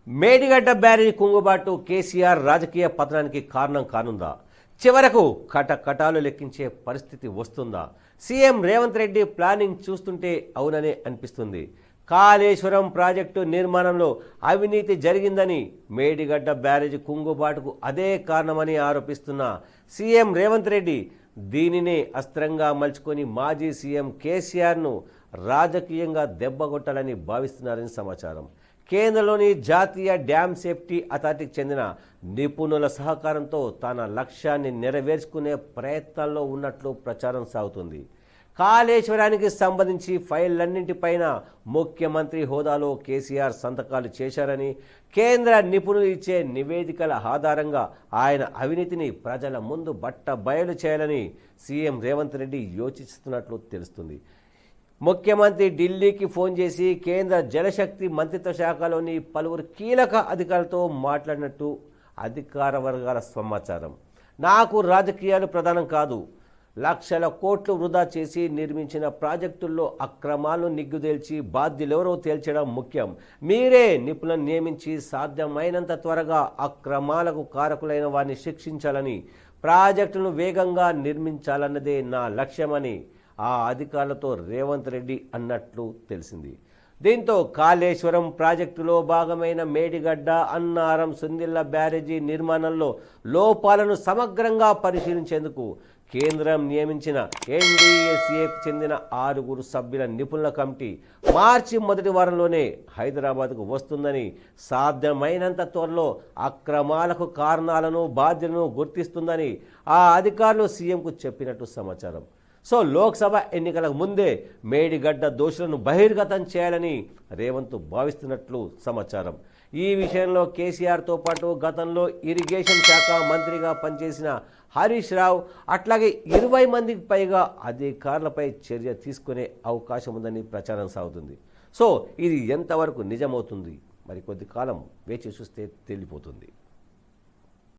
మేడిగడ్డ బ్యారేజీ కుంగుబాటు కేసీఆర్ రాజకీయ పతనానికి కారణం కానుందా? చివరకు కటకటాలు లెక్కించే పరిస్థితి వస్తుందా? సీఎం రేవంత్ రెడ్డి ప్లానింగ్ చూస్తుంటే అవుననే అనిపిస్తుంది. కాళేశ్వరం ప్రాజెక్టు నిర్మాణంలో అవినీతి జరిగిందని, మేడిగడ్డ బ్యారేజీ కుంగుబాటుకు అదే కారణమని ఆరోపిస్తున్న సీఎం రేవంత్ రెడ్డి దీనినే అస్త్రంగా మలుచుకొని మాజీ సీఎం కేసీఆర్ను రాజకీయంగా దెబ్బగొట్టాలని భావిస్తున్నారని సమాచారం. కేంద్రంలోని జాతీయ డ్యామ్ సేఫ్టీ అథారిటీకి చెందిన నిపుణుల సహకారంతో తన లక్ష్యాన్ని నెరవేర్చుకునే ప్రయత్నాల్లో ఉన్నట్లు ప్రచారం సాగుతుంది. కాళేశ్వరానికి సంబంధించి ఫైళ్లన్నింటిపైన ముఖ్యమంత్రి హోదాలో కేసీఆర్ సంతకాలు చేశారని, కేంద్ర నిపుణులు ఇచ్చే నివేదికల ఆధారంగా ఆయన అవినీతిని ప్రజల ముందు బట్టబయలు చేయాలని సీఎం రేవంత్ రెడ్డి యోచిస్తున్నట్లు తెలుస్తుంది. ముఖ్యమంత్రి ఢిల్లీకి ఫోన్ చేసి కేంద్ర జలశక్తి మంత్రిత్వ శాఖలోని పలువురు కీలక అధికారులతో మాట్లాడినట్టు అధికార వర్గాల సమాచారం. నాకు రాజకీయాలు ప్రధానం కాదు, లక్షల కోట్లు వృధా చేసి నిర్మించిన ప్రాజెక్టుల్లో అక్రమాలను నిగ్గుదేల్చి బాధ్యులెవరో తేల్చడం ముఖ్యం. మీరే నిపుణులను నియమించి సాధ్యమైనంత త్వరగా అక్రమాలకు కారకులైన వారిని శిక్షించాలని, ప్రాజెక్టును వేగంగా నిర్మించాలన్నదే నా లక్ష్యమని ఆ అధికారులతో రేవంత్ రెడ్డి అన్నట్లు తెలిసింది. దీంతో కాళేశ్వరం ప్రాజెక్టులో భాగమైన మేడిగడ్డ, అన్నారం, సుందిళ్ల బ్యారేజీ నిర్మాణంలో లోపాలను సమగ్రంగా పరిశీలించేందుకు కేంద్రం నియమించిన ఎన్డీఎస్ఏకు చెందిన 6 సభ్యుల నిపుణుల కమిటీ మార్చి మొదటి వారంలోనే హైదరాబాద్కు వస్తుందని, సాధ్యమైనంత త్వరలో అక్రమాలకు కారణాలను, బాధ్యులను గుర్తిస్తుందని ఆ అధికారులు సీఎంకు చెప్పినట్టు సమాచారం. సో లోక్సభ ఎన్నికలకు ముందే మేడిగడ్డ దోషులను బహిర్గతం చేయాలని రేవంత్ భావిస్తున్నట్లు సమాచారం. ఈ విషయంలో కేసీఆర్తో పాటు గతంలో ఇరిగేషన్ శాఖ మంత్రిగా పనిచేసిన హరీష్ రావు, అట్లాగే 20 మందికి పైగా అధికారులపై చర్య తీసుకునే అవకాశం ఉందని ప్రచారం సాగుతుంది. సో ఇది ఎంతవరకు నిజమవుతుంది? మరి కొద్ది కాలం వేచి చూస్తే తేలిపోతుంది.